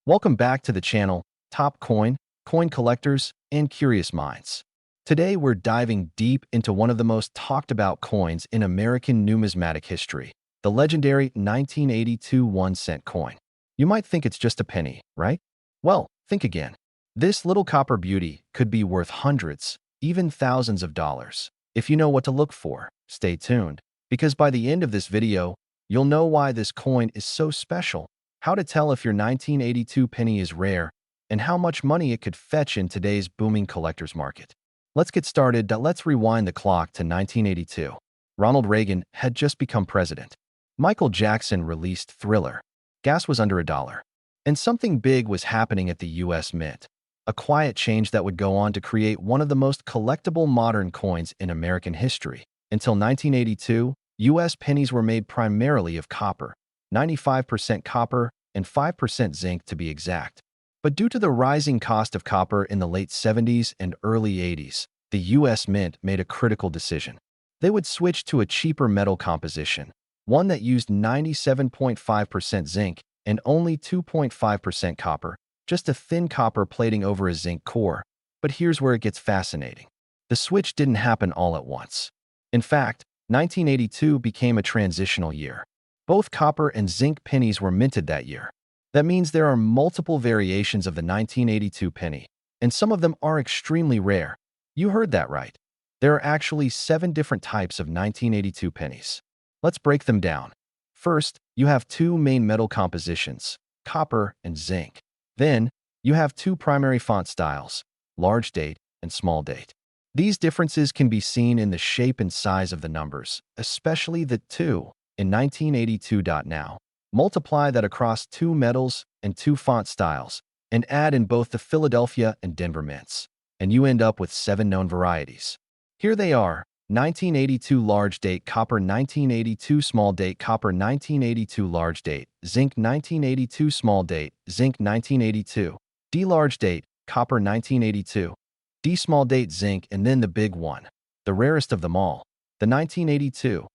Welcome back to the channel, Top Coin, Coin Collectors, and Curious Minds. Today we're diving deep into one of the most talked about coins in American numismatic history, the legendary 1982 1-cent coin. You might think it's just a penny, right? Well, think again. This little copper beauty could be worth hundreds, even thousands of dollars. If you know what to look for, stay tuned, because by the end of this video, you'll know why this coin is so special, how to tell if your 1982 penny is rare, and how much money it could fetch in today's booming collector's market. Let's get started. Let's rewind the clock to 1982. Ronald Reagan had just become president. Michael Jackson released Thriller. Gas was under $1. And something big was happening at the U.S. Mint. A quiet change that would go on to create one of the most collectible modern coins in American history. Until 1982, U.S. pennies were made primarily of copper, 95% copper and 5% zinc to be exact. But due to the rising cost of copper in the late 70s and early 80s, the U.S. Mint made a critical decision. They would switch to a cheaper metal composition, one that used 97.5% zinc and only 2.5% copper, just a thin copper plating over a zinc core. But here's where it gets fascinating. The switch didn't happen all at once. In fact, 1982 became a transitional year. Both copper and zinc pennies were minted that year. That means there are multiple variations of the 1982 penny, and some of them are extremely rare. You heard that right. There are actually 7 different types of 1982 pennies. Let's break them down. First, you have 2 main metal compositions, copper and zinc. Then, you have 2 primary font styles, large date and small date. These differences can be seen in the shape and size of the numbers, especially the 2 in 1982. Now, multiply that across 2 metals and 2 font styles, and add in both the Philadelphia and Denver mints, and you end up with 7 known varieties. Here they are: 1982 large date copper, 1982 small date copper, 1982 large date zinc, 1982 small date zinc, 1982 D large date copper, 1982 D small date zinc, and then the big one, the rarest of them all, the 1982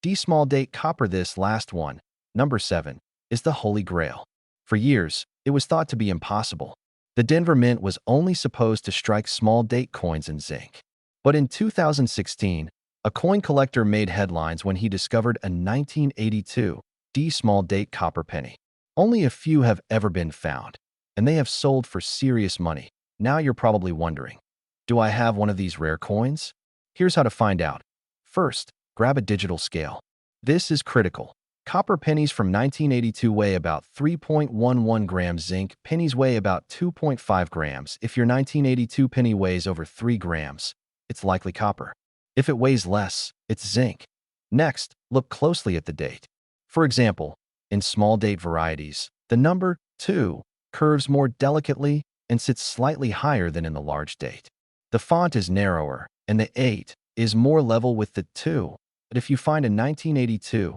D small date copper. This last one, number 7, is the Holy Grail. For years, it was thought to be impossible. The Denver Mint was only supposed to strike small date coins in zinc. But in 2016, a coin collector made headlines when he discovered a 1982 D small date copper penny. Only a few have ever been found, and they have sold for serious money. Now you're probably wondering, do I have one of these rare coins? Here's how to find out. First, grab a digital scale. This is critical. Copper pennies from 1982 weigh about 3.11 grams. Zinc pennies weigh about 2.5 grams. If your 1982 penny weighs over 3 grams, it's likely copper. If it weighs less, it's zinc. Next, look closely at the date. For example, in small date varieties, the number 2 curves more delicately and sits slightly higher than in the large date. The font is narrower, and the 8 is more level with the 2. But if you find a 1982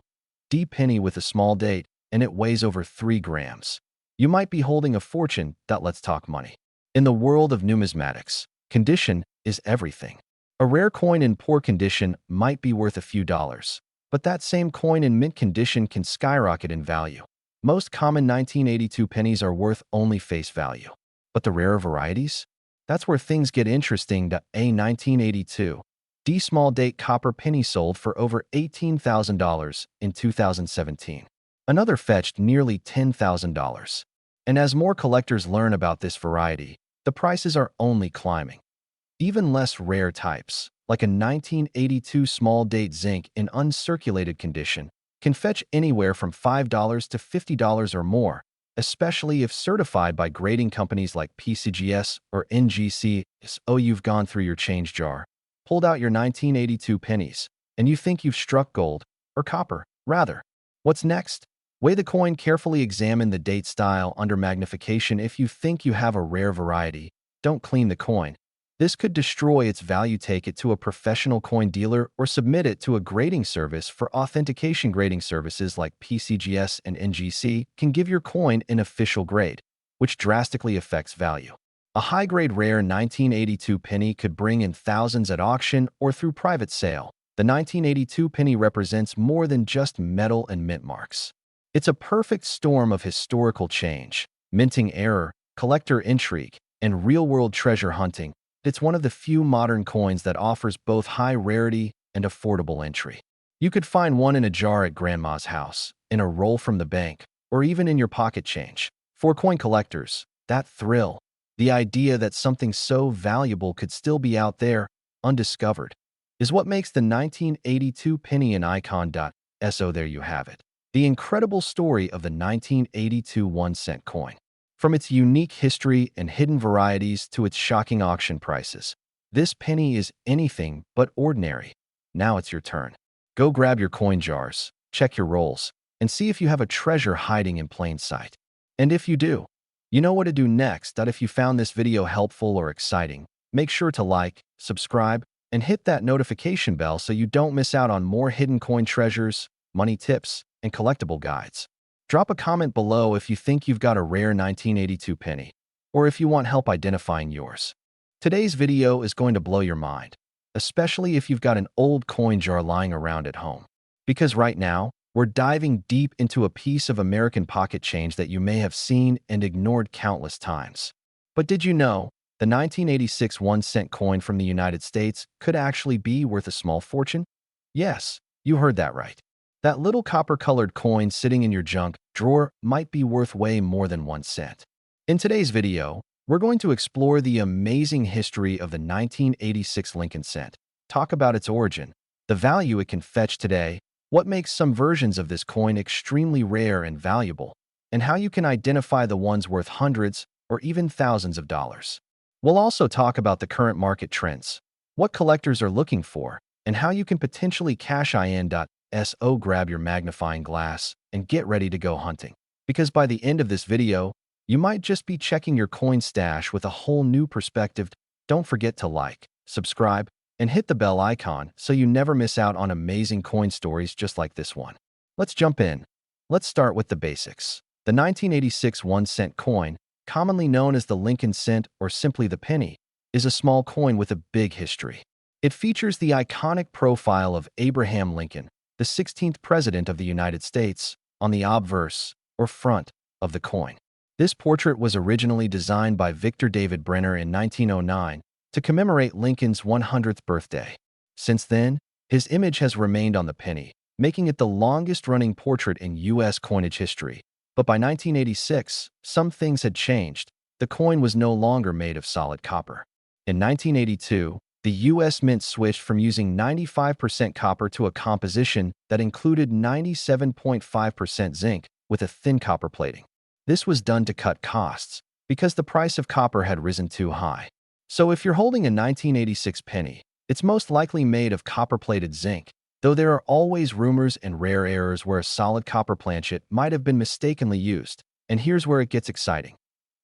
D penny with a small date and it weighs over 3 grams, you might be holding a fortune. Let's talk money. In the world of numismatics, condition is everything. A rare coin in poor condition might be worth a few dollars, but that same coin in mint condition can skyrocket in value. Most common 1982 pennies are worth only face value. But the rarer varieties? That's where things get interesting. A 1982 D small date copper penny sold for over $18,000 in 2017. Another fetched nearly $10,000. And as more collectors learn about this variety, the prices are only climbing. Even less rare types, like a 1982 small date zinc in uncirculated condition, can fetch anywhere from $5 to $50 or more, especially if certified by grading companies like PCGS or NGC. So you've gone through your change jar, pulled out your 1982 pennies, and you think you've struck gold, or copper, rather. What's next? Weigh the coin carefully, examine the date style under magnification. If you think you have a rare variety, don't clean the coin. This could destroy its value. Take it to a professional coin dealer or submit it to a grading service for authentication. Grading services like PCGS and NGC can give your coin an official grade, which drastically affects value. A high-grade rare 1982 penny could bring in thousands at auction or through private sale. The 1982 penny represents more than just metal and mint marks. It's a perfect storm of historical change, minting error, collector intrigue, and real-world treasure hunting, it's one of the few modern coins that offers both high rarity and affordable entry. You could find one in a jar at grandma's house, in a roll from the bank, or even in your pocket change. For coin collectors, that thrill, the idea that something so valuable could still be out there, undiscovered, is what makes the 1982 penny an icon. So there you have it. The incredible story of the 1982 1-cent coin. From its unique history and hidden varieties to its shocking auction prices, this penny is anything but ordinary. Now it's your turn. Go grab your coin jars, check your rolls, and see if you have a treasure hiding in plain sight. And if you do, you know what to do next. If you found this video helpful or exciting, make sure to like, subscribe, and hit that notification bell so you don't miss out on more hidden coin treasures, money tips, and collectible guides. Drop a comment below if you think you've got a rare 1982 penny, or if you want help identifying yours. Today's video is going to blow your mind, especially if you've got an old coin jar lying around at home. Because right now, we're diving deep into a piece of American pocket change that you may have seen and ignored countless times. But did you know the 1986 1-cent coin from the United States could actually be worth a small fortune? Yes, you heard that right. That little copper-colored coin sitting in your junk drawer might be worth way more than 1 cent. In today's video, we're going to explore the amazing history of the 1986 Lincoln cent, talk about its origin, the value it can fetch today, what makes some versions of this coin extremely rare and valuable, and how you can identify the ones worth hundreds or even thousands of dollars. We'll also talk about the current market trends, what collectors are looking for, and how you can potentially cash in. So grab your magnifying glass and get ready to go hunting. Because by the end of this video, you might just be checking your coin stash with a whole new perspective. Don't forget to like, subscribe, and hit the bell icon so you never miss out on amazing coin stories just like this one. Let's jump in. Let's start with the basics. The 1986 1-cent coin, commonly known as the Lincoln cent or simply the penny, is a small coin with a big history. It features the iconic profile of Abraham Lincoln, the 16th President of the United States, on the obverse, or front, of the coin. This portrait was originally designed by Victor David Brenner in 1909 to commemorate Lincoln's 100th birthday. Since then, his image has remained on the penny, making it the longest-running portrait in U.S. coinage history. But by 1986, some things had changed. The coin was no longer made of solid copper. In 1982, the U.S. Mint switched from using 95% copper to a composition that included 97.5% zinc with a thin copper plating. This was done to cut costs because the price of copper had risen too high. So if you're holding a 1986 penny, it's most likely made of copper-plated zinc, though there are always rumors and rare errors where a solid copper planchet might have been mistakenly used. And here's where it gets exciting.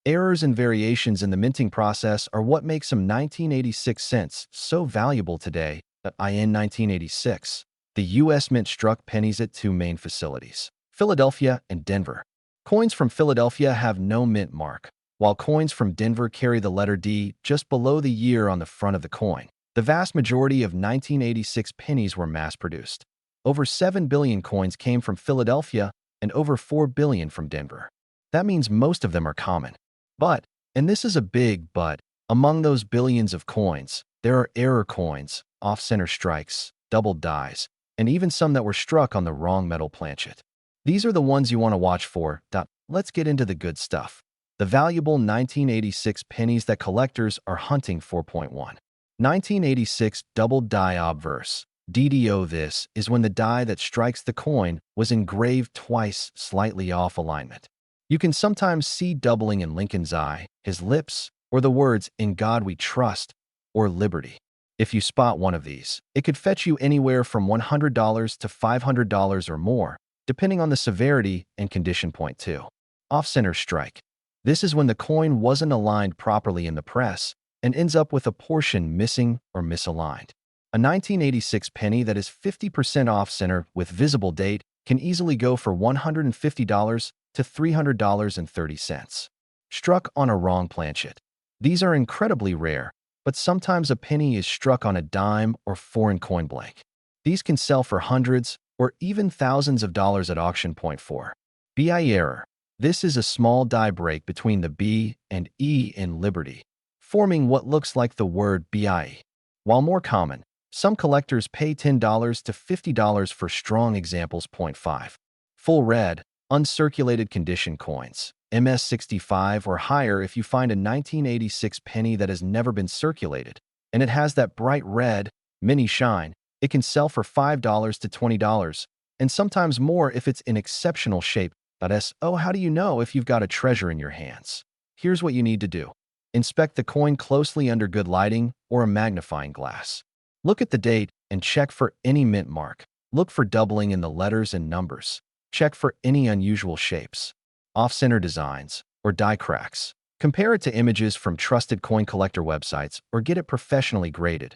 Errors and variations in the minting process are what makes some 1986 cents so valuable today. In 1986, the U.S. Mint struck pennies at two main facilities, Philadelphia and Denver. Coins from Philadelphia have no mint mark, while coins from Denver carry the letter D just below the year on the front of the coin. The vast majority of 1986 pennies were mass-produced. Over 7 billion coins came from Philadelphia and over 4 billion from Denver. That means most of them are common. But, and this is a big but, among those billions of coins, there are error coins, off-center strikes, doubled dies, and even some that were struck on the wrong metal planchet. These are the ones you want to watch for. Let's get into the good stuff. The valuable 1986 pennies that collectors are hunting for. 1986 doubled die obverse. DDO. This is when the die that strikes the coin was engraved twice, slightly off alignment. You can sometimes see doubling in Lincoln's eye, his lips, or the words, "In God We Trust," or "Liberty." If you spot one of these, it could fetch you anywhere from $100 to $500 or more, depending on the severity and condition. 2. Off-center strike. This is when the coin wasn't aligned properly in the press and ends up with a portion missing or misaligned. A 1986 penny that is 50% off-center with visible date can easily go for $150 to $300.30. Struck on a wrong planchet. These are incredibly rare, but sometimes a penny is struck on a dime or foreign coin blank. These can sell for hundreds or even thousands of dollars at auction. 4. BI error. This is a small die break between the B and E in Liberty, forming what looks like the word BIE. While more common, some collectors pay $10 to $50 for strong examples. Point 5. Full red, uncirculated condition coins, MS65 or higher. If you find a 1986 penny that has never been circulated, and it has that bright red, mini shine, it can sell for $5 to $20, and sometimes more if it's in exceptional shape. So how do you know if you've got a treasure in your hands? Here's what you need to do. Inspect the coin closely under good lighting or a magnifying glass. Look at the date and check for any mint mark. Look for doubling in the letters and numbers. Check for any unusual shapes, off-center designs, or die cracks. Compare it to images from trusted coin collector websites or get it professionally graded.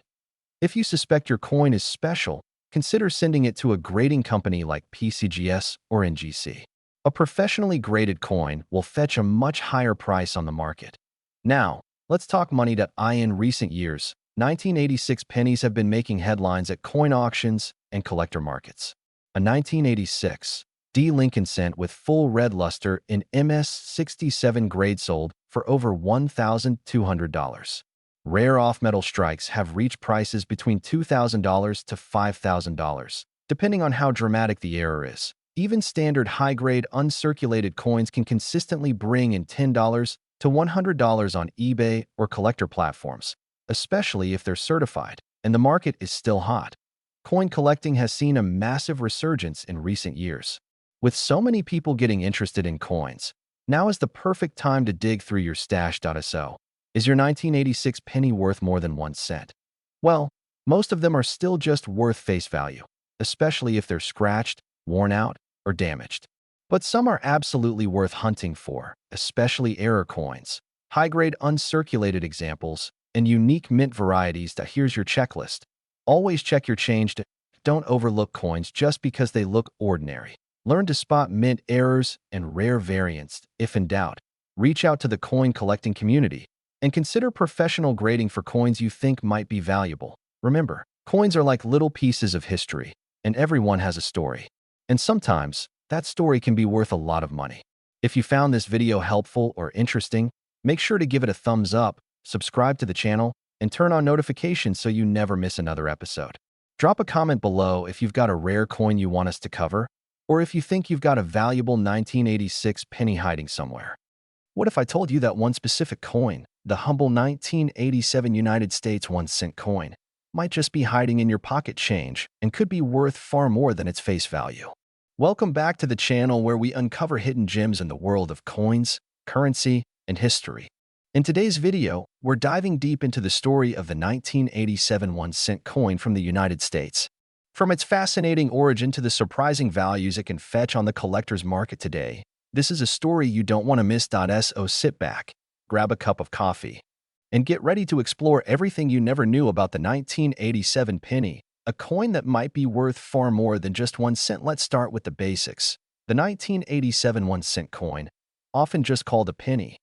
If you suspect your coin is special, consider sending it to a grading company like PCGS or NGC. A professionally graded coin will fetch a much higher price on the market. Now, let's talk money. In recent years, 1986 pennies have been making headlines at coin auctions and collector markets. A 1986 D Lincoln cent with full red luster in MS67 grade sold for over $1,200. Rare off-metal strikes have reached prices between $2,000 to $5,000, depending on how dramatic the error is. Even standard high-grade uncirculated coins can consistently bring in $10 to $100 on eBay or collector platforms, especially if they're certified, and the market is still hot. Coin collecting has seen a massive resurgence in recent years. With so many people getting interested in coins, now is the perfect time to dig through your stash. So, is your 1986 penny worth more than 1 cent? Well, most of them are still just worth face value, especially if they're scratched, worn out, or damaged. But some are absolutely worth hunting for, especially error coins, high-grade uncirculated examples, and unique mint varieties. Here's your checklist. Always check your change. Don't overlook coins just because they look ordinary. Learn to spot mint errors and rare variants. If in doubt, reach out to the coin collecting community and consider professional grading for coins you think might be valuable. Remember, coins are like little pieces of history, and everyone has a story. And sometimes, that story can be worth a lot of money. If you found this video helpful or interesting, make sure to give it a thumbs up, subscribe to the channel, and turn on notifications so you never miss another episode. Drop a comment below if you've got a rare coin you want us to cover, or if you think you've got a valuable 1986 penny hiding somewhere. What if I told you that one specific coin, the humble 1987 United States 1 cent coin, might just be hiding in your pocket change and could be worth far more than its face value? Welcome back to the channel where we uncover hidden gems in the world of coins, currency, and history. In today's video, we're diving deep into the story of the 1987 1 cent coin from the United States. From its fascinating origin to the surprising values it can fetch on the collector's market today, this is a story you don't want to miss. So sit back, grab a cup of coffee, and get ready to explore everything you never knew about the 1987 penny, a coin that might be worth far more than just 1 cent. Let's start with the basics. The 1987 1 cent coin, often just called a penny,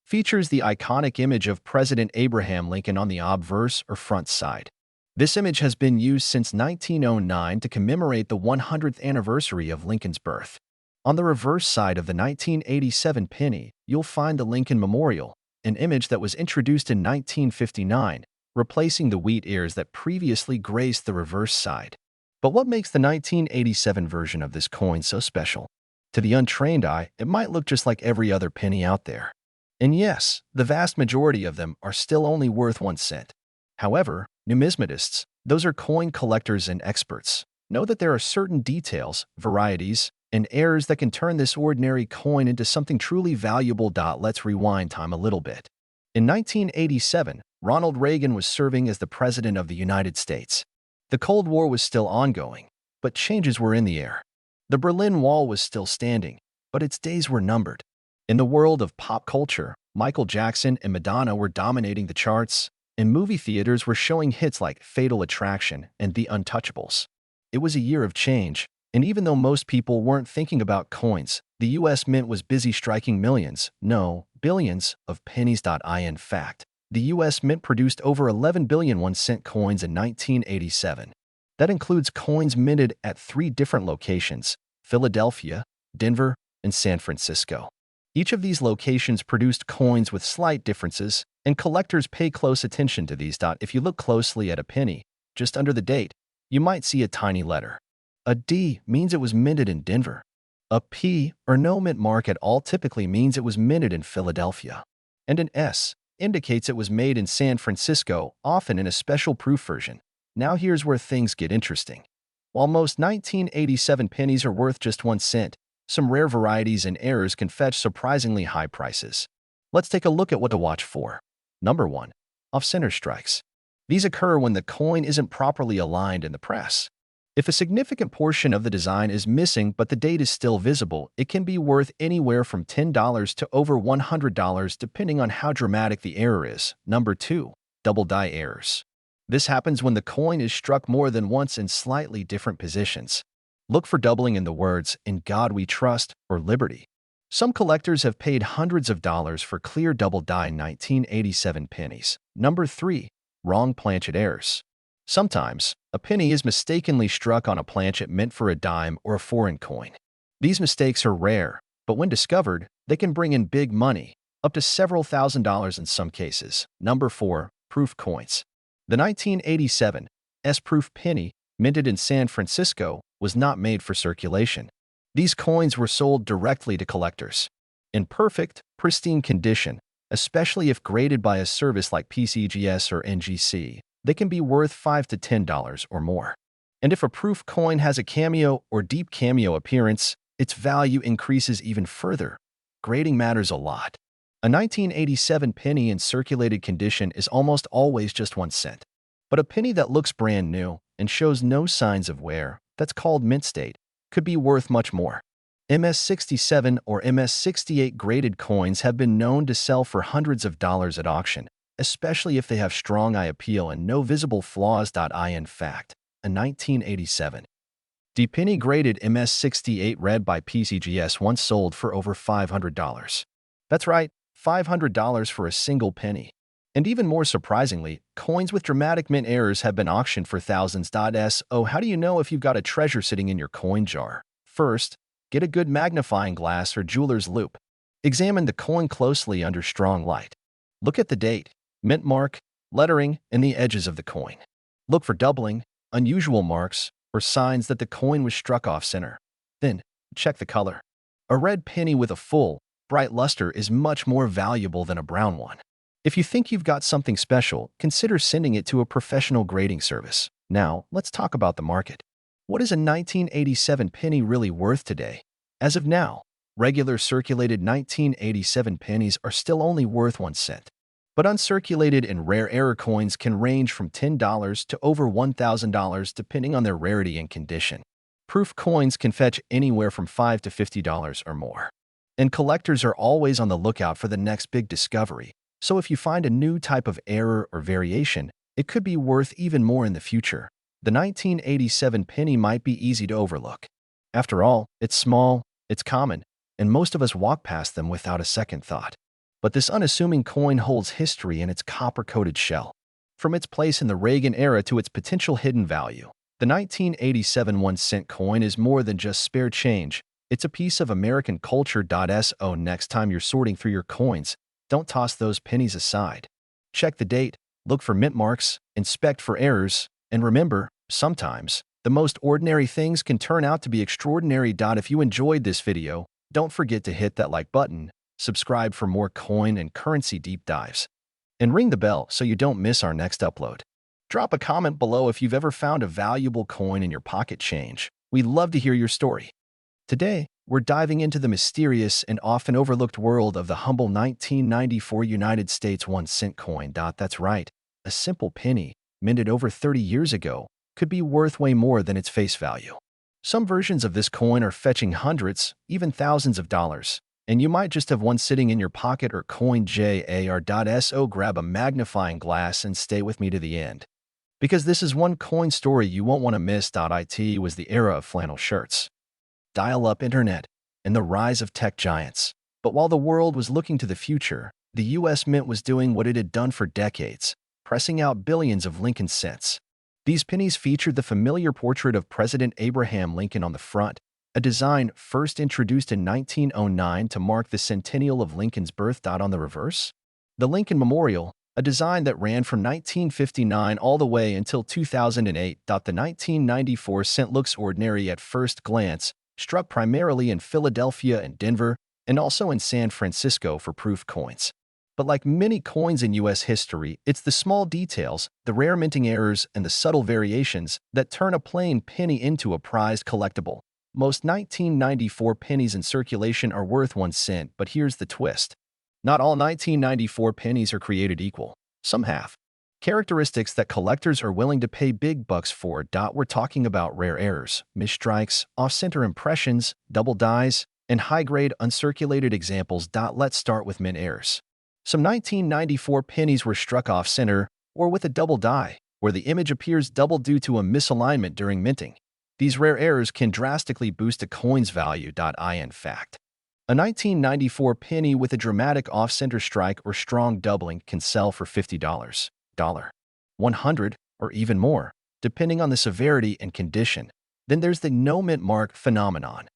features the iconic image of President Abraham Lincoln on the obverse or front side. This image has been used since 1909 to commemorate the 100th anniversary of Lincoln's birth. On the reverse side of the 1987 penny, you'll find the Lincoln Memorial, an image that was introduced in 1959, replacing the wheat ears that previously graced the reverse side. But what makes the 1987 version of this coin so special? To the untrained eye, it might look just like every other penny out there. And yes, the vast majority of them are still only worth 1 cent. However, numismatists, those are coin collectors and experts, know that there are certain details, varieties, and errors that can turn this ordinary coin into something truly valuable. Let's rewind time a little bit. In 1987, Ronald Reagan was serving as the President of the United States. The Cold War was still ongoing, but changes were in the air. The Berlin Wall was still standing, but its days were numbered. In the world of pop culture, Michael Jackson and Madonna were dominating the charts, and movie theaters were showing hits like Fatal Attraction and The Untouchables. It was a year of change, and even though most people weren't thinking about coins, the U.S. Mint was busy striking millions, no, billions, of pennies. In fact, the U.S. Mint produced over 11 billion 1 cent coins in 1987. That includes coins minted at 3 different locations: Philadelphia, Denver, and San Francisco. Each of these locations produced coins with slight differences, and collectors pay close attention to these. If you look closely at a penny, just under the date, you might see a tiny letter. A D means it was minted in Denver. A P, or no mint mark at all, typically means it was minted in Philadelphia. And an S indicates it was made in San Francisco, often in a special proof version. Now here's where things get interesting. While most 1987 pennies are worth just 1 cent, some rare varieties and errors can fetch surprisingly high prices. Let's take a look at what to watch for. Number 1. Off-center strikes. These occur when the coin isn't properly aligned in the press. If a significant portion of the design is missing but the date is still visible, it can be worth anywhere from $10 to over $100 depending on how dramatic the error is. Number 2. Double die errors. This happens when the coin is struck more than once in slightly different positions. Look for doubling in the words, "In God We Trust" or "Liberty." Some collectors have paid hundreds of dollars for clear double die 1987 pennies. Number 3. Wrong planchet errors. Sometimes, a penny is mistakenly struck on a planchet meant for a dime or a foreign coin. These mistakes are rare, but when discovered, they can bring in big money, up to several $1,000s in some cases. Number 4. Proof coins. The 1987 S-proof penny, minted in San Francisco, was not made for circulation. These coins were sold directly to collectors. In perfect, pristine condition, especially if graded by a service like PCGS or NGC, they can be worth $5 to $10 or more. And if a proof coin has a cameo or deep cameo appearance, its value increases even further. Grading matters a lot. A 1987 penny in circulated condition is almost always just 1 cent. But a penny that looks brand new and shows no signs of wear, that's called mint state, could be worth much more. MS-67 or MS-68 graded coins have been known to sell for hundreds of dollars at auction, especially if they have strong eye appeal and no visible flaws. In fact, a 1987 D penny graded MS-68 read by PCGS once sold for over $500. That's right, $500 for a single penny. And even more surprisingly, coins with dramatic mint errors have been auctioned for thousands. So how do you know if you've got a treasure sitting in your coin jar? First, get a good magnifying glass or jeweler's loupe. Examine the coin closely under strong light. Look at the date, mint mark, lettering, and the edges of the coin. Look for doubling, unusual marks, or signs that the coin was struck off-center. Then, check the color. A red penny with a full, bright luster is much more valuable than a brown one. If you think you've got something special, consider sending it to a professional grading service. Now, let's talk about the market. What is a 1987 penny really worth today? As of now, regular circulated 1987 pennies are still only worth 1 cent. But uncirculated and rare error coins can range from $10 to over $1,000 depending on their rarity and condition. Proof coins can fetch anywhere from $5 to $50 or more. And collectors are always on the lookout for the next big discovery. So if you find a new type of error or variation, it could be worth even more in the future. The 1987 penny might be easy to overlook. After all, it's small, it's common, and most of us walk past them without a second thought. But this unassuming coin holds history in its copper-coated shell. From its place in the Reagan era to its potential hidden value, the 1987 1-cent coin is more than just spare change. It's a piece of American culture. So next time you're sorting through your coins, don't toss those pennies aside. Check the date, look for mint marks, inspect for errors, and remember, sometimes, the most ordinary things can turn out to be extraordinary. If you enjoyed this video, don't forget to hit that like button, subscribe for more coin and currency deep dives, and ring the bell so you don't miss our next upload. Drop a comment below if you've ever found a valuable coin in your pocket change. We'd love to hear your story. Today, we're diving into the mysterious and often overlooked world of the humble 1994 United States 1-cent coin. That's right, a simple penny, minted over 30 years ago, could be worth way more than its face value. Some versions of this coin are fetching hundreds, even thousands of dollars, and you might just have one sitting in your pocket or coin jar. So grab a magnifying glass and stay with me to the end, because this is one coin story you won't want to miss. It was the era of flannel shirts, dial-up internet, and the rise of tech giants. But while the world was looking to the future, the U.S. Mint was doing what it had done for decades, pressing out billions of Lincoln cents. These pennies featured the familiar portrait of President Abraham Lincoln on the front, a design first introduced in 1909 to mark the centennial of Lincoln's birth. On the reverse, the Lincoln Memorial, a design that ran from 1959 all the way until 2008. The 1994 cent looks ordinary at first glance, struck primarily in Philadelphia and Denver, and also in San Francisco for proof coins. But like many coins in U.S. history, it's the small details, the rare minting errors, and the subtle variations that turn a plain penny into a prized collectible. Most 1994 pennies in circulation are worth 1 cent, but here's the twist. Not all 1994 pennies are created equal. Some have characteristics that collectors are willing to pay big bucks for. We're talking about rare errors, misstrikes, off-center impressions, double dies, and high-grade uncirculated examples. Let's start with mint errors. Some 1994 pennies were struck off-center or with a double die, where the image appears double due to a misalignment during minting. These rare errors can drastically boost a coin's value. In fact, a 1994 penny with a dramatic off-center strike or strong doubling can sell for $50, $100, or even more, depending on the severity and condition. Then there's the no mint mark phenomenon.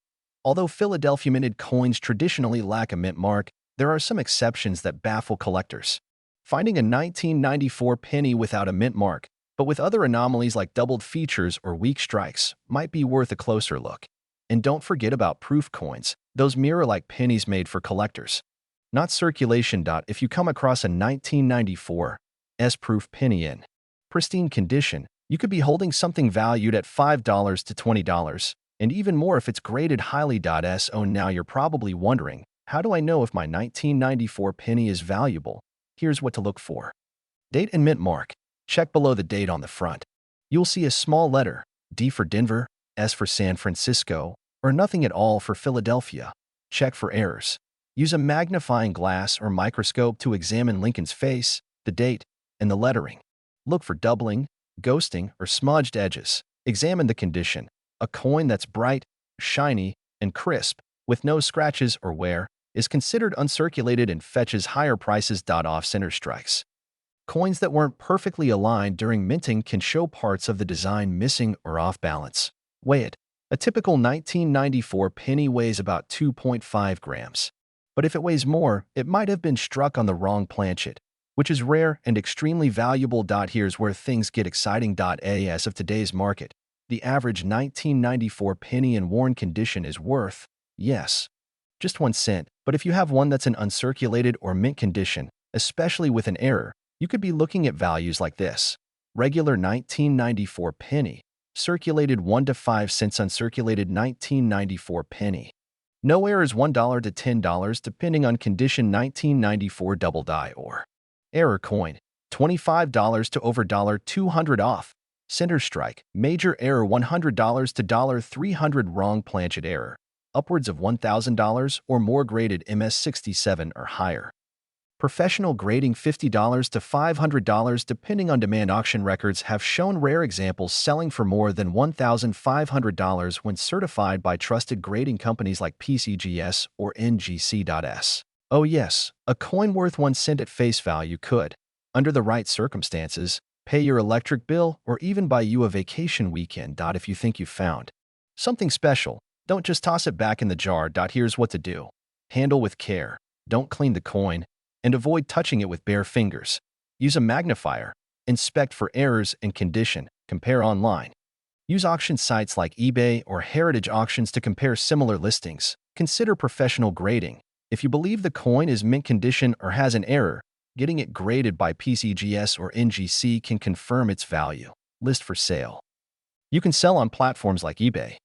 Although Philadelphia minted coins traditionally lack a mint mark, there are some exceptions that baffle collectors. Finding a 1994 penny without a mint mark, but with other anomalies like doubled features or weak strikes, might be worth a closer look. And don't forget about proof coins, those mirror-like pennies made for collectors. Not circulation. If you come across a 1994 S-proof penny in pristine condition, you could be holding something valued at $5 to $20, and even more if it's graded highly. So now you're probably wondering, how do I know if my 1994 penny is valuable? Here's what to look for. Date and mint mark. Check below the date on the front. You'll see a small letter, D for Denver, S for San Francisco, or nothing at all for Philadelphia. Check for errors. Use a magnifying glass or microscope to examine Lincoln's face, the date, and the lettering. Look for doubling, ghosting, or smudged edges. Examine the condition. A coin that's bright, shiny, and crisp, with no scratches or wear, is considered uncirculated and fetches higher prices. Off-center strikes. Coins that weren't perfectly aligned during minting can show parts of the design missing or off balance. Weigh it. A typical 1994 penny weighs about 2.5 grams. But if it weighs more, it might have been struck on the wrong planchet, which is rare and extremely valuable. Here's where things get exciting. As of today's market, the average 1994 penny in worn condition is worth, yes, just 1 cent. But if you have one that's in uncirculated or mint condition, especially with an error, you could be looking at values like this. Regular 1994 penny, circulated 1 to 5 cents, uncirculated 1994 penny. No errors $1 to $10 depending on condition. 1994 double die or error coin, $25 to over $200 off. Center strike, major error $100 to $300, wrong planchet error, upwards of $1,000 or more, graded MS67 or higher. Professional grading $50 to $500 depending on demand. Auction records have shown rare examples selling for more than $1,500 when certified by trusted grading companies like PCGS or NGC.S. Oh yes, a coin worth 1 cent at face value could, under the right circumstances, pay your electric bill or even buy you a vacation weekend. If you think you've found something special, don't just toss it back in the jar. Here's what to do. Handle with care. Don't clean the coin, and avoid touching it with bare fingers. Use a magnifier. Inspect for errors and condition. Compare online. Use auction sites like eBay or Heritage Auctions to compare similar listings. Consider professional grading. If you believe the coin is mint condition or has an error, getting it graded by PCGS or NGC can confirm its value. List for sale. You can sell on platforms like eBay,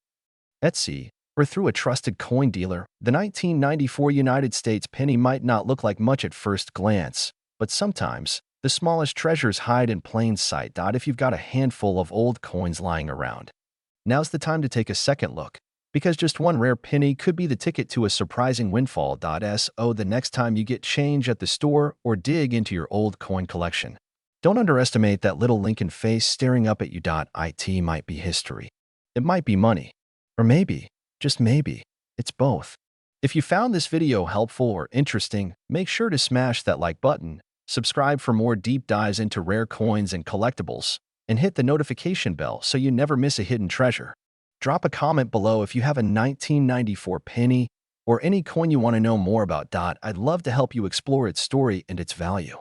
Etsy, or through a trusted coin dealer. The 1994 United States penny might not look like much at first glance, but sometimes the smallest treasures hide in plain sight. If you've got a handful of old coins lying around, now's the time to take a second look, because just one rare penny could be the ticket to a surprising windfall. So the next time you get change at the store or dig into your old coin collection, don't underestimate that little Lincoln face staring up at you. It might be history. It might be money. Or maybe, just maybe, it's both. If you found this video helpful or interesting, make sure to smash that like button, subscribe for more deep dives into rare coins and collectibles, and hit the notification bell so you never miss a hidden treasure. Drop a comment below if you have a 1994 penny or any coin you want to know more about. I'd love to help you explore its story and its value.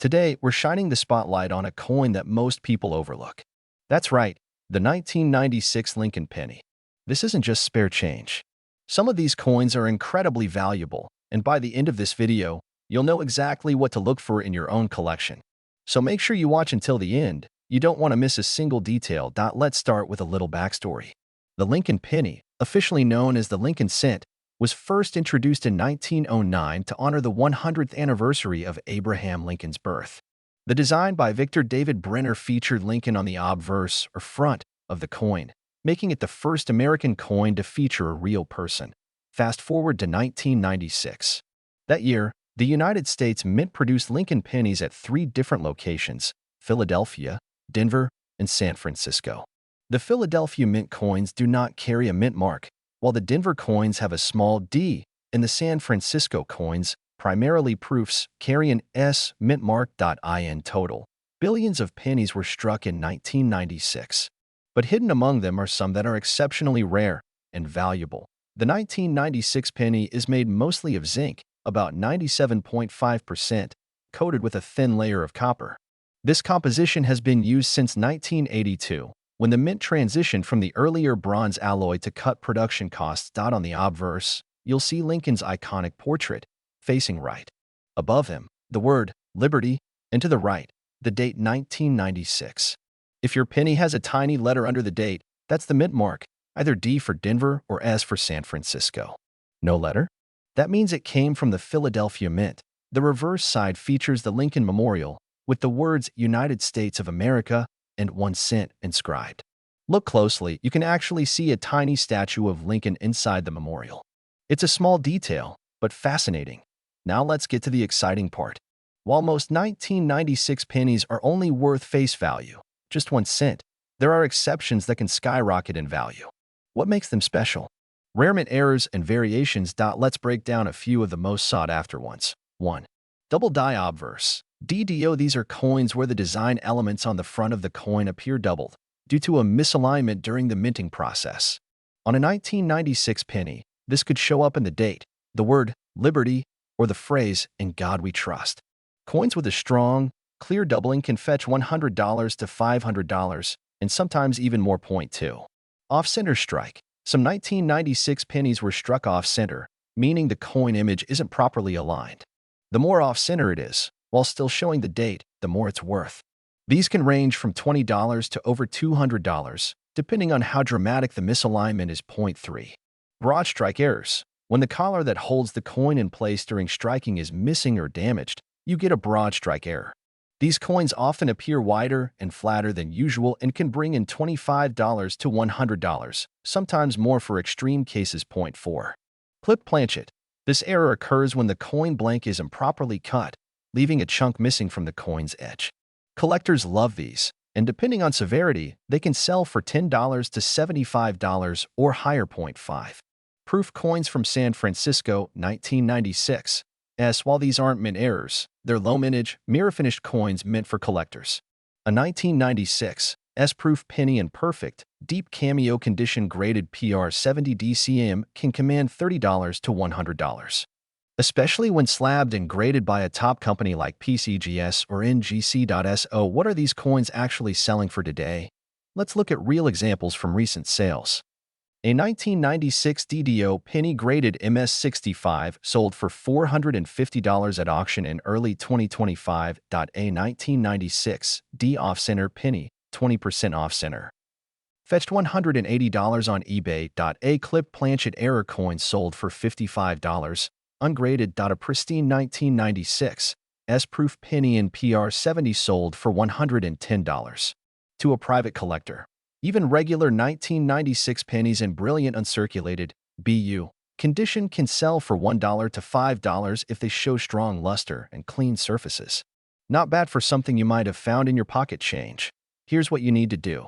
Today, we're shining the spotlight on a coin that most people overlook. That's right, the 1996 Lincoln penny. This isn't just spare change. Some of these coins are incredibly valuable, and by the end of this video, you'll know exactly what to look for in your own collection. So make sure you watch until the end. You don't want to miss a single detail. Let's start with a little backstory. The Lincoln penny, officially known as the Lincoln cent, was first introduced in 1909 to honor the 100th anniversary of Abraham Lincoln's birth. The design by Victor David Brenner featured Lincoln on the obverse, or front, of the coin, making it the first American coin to feature a real person. Fast forward to 1996. That year, the United States Mint produced Lincoln pennies at 3 different locations: Philadelphia, Denver, and San Francisco. The Philadelphia Mint coins do not carry a mint mark, while the Denver coins have a small d, and the San Francisco coins, primarily proofs, carry an S mint mark. In total, billions of pennies were struck in 1996. But hidden among them are some that are exceptionally rare and valuable. The 1996 penny is made mostly of zinc, about 97.5%, coated with a thin layer of copper. This composition has been used since 1982, when the mint transitioned from the earlier bronze alloy to cut production costs. On the obverse, you'll see Lincoln's iconic portrait, facing right. Above him, the word Liberty, and to the right, the date 1996. If your penny has a tiny letter under the date, that's the mint mark, either D for Denver or S for San Francisco. No letter? That means it came from the Philadelphia Mint. The reverse side features the Lincoln Memorial, with the words United States of America and 1 cent inscribed. Look closely, you can actually see a tiny statue of Lincoln inside the memorial. It's a small detail, but fascinating. Now let's get to the exciting part. While most 1996 pennies are only worth face value, just 1 cent, there are exceptions that can skyrocket in value. What makes them special? Rare mint errors and variations. Let's break down a few of the most sought-after ones. 1. Double die obverse. DDO. These are coins where the design elements on the front of the coin appear doubled, due to a misalignment during the minting process. On a 1996 penny, this could show up in the date, the word Liberty, or the phrase In God We Trust. Coins with a strong, clear doubling can fetch $100 to $500, and sometimes even more. 2. Off-center strike. Some 1996 pennies were struck off-center, meaning the coin image isn't properly aligned. The more off-center it is, while still showing the date, the more it's worth. These can range from $20 to over $200, depending on how dramatic the misalignment is. 3. Broad strike errors. When the collar that holds the coin in place during striking is missing or damaged, you get a broad strike error. These coins often appear wider and flatter than usual and can bring in $25 to $100, sometimes more for extreme cases. 4. Clip planchet. This error occurs when the coin blank is improperly cut, leaving a chunk missing from the coin's edge. Collectors love these, and depending on severity, they can sell for $10 to $75 or higher. 5. Proof coins from San Francisco, 1996. While these aren't mint errors, they're low mintage, mirror-finished coins meant for collectors. A 1996 S-proof penny in perfect, deep cameo condition graded PR70 DCM can command $30 to $100. Especially when slabbed and graded by a top company like PCGS or NGC.SO. What are these coins actually selling for today? Let's look at real examples from recent sales. A 1996 DDO penny graded MS65 sold for $450 at auction in early 2025. A 1996 D off-center penny, 20% off-center, fetched $180 on eBay. A clip planchet error coin sold for $55, ungraded. A pristine 1996 S-proof penny in PR70 sold for $110 to a private collector. Even regular 1996 pennies in brilliant uncirculated BU condition can sell for $1 to $5 if they show strong luster and clean surfaces. Not bad for something you might have found in your pocket change. Here's what you need to do.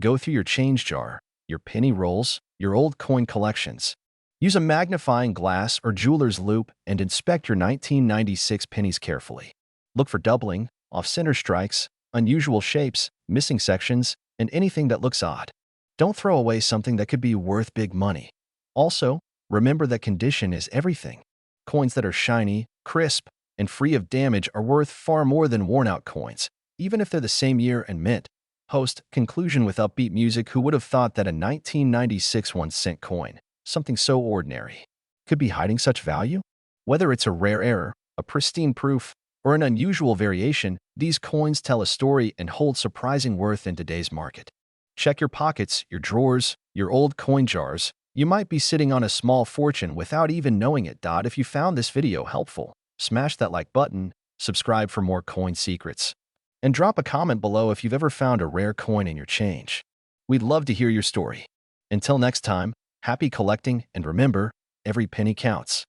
Go through your change jar, your penny rolls, your old coin collections. Use a magnifying glass or jeweler's loupe and inspect your 1996 pennies carefully. Look for doubling, off-center strikes, unusual shapes, missing sections, and anything that looks odd. Don't throw away something that could be worth big money. Also, remember that condition is everything. Coins that are shiny, crisp, and free of damage are worth far more than worn-out coins, even if they're the same year and mint. Host, conclusion with upbeat music. Who would have thought that a 1996 1-cent coin, something so ordinary, could be hiding such value? Whether it's a rare error, a pristine proof, or an unusual variation, these coins tell a story and hold surprising worth in today's market. Check your pockets, your drawers, your old coin jars. You might be sitting on a small fortune without even knowing it. If you found this video helpful, smash that like button, subscribe for more coin secrets, and drop a comment below if you've ever found a rare coin in your change. We'd love to hear your story. Until next time, happy collecting, and remember, every penny counts.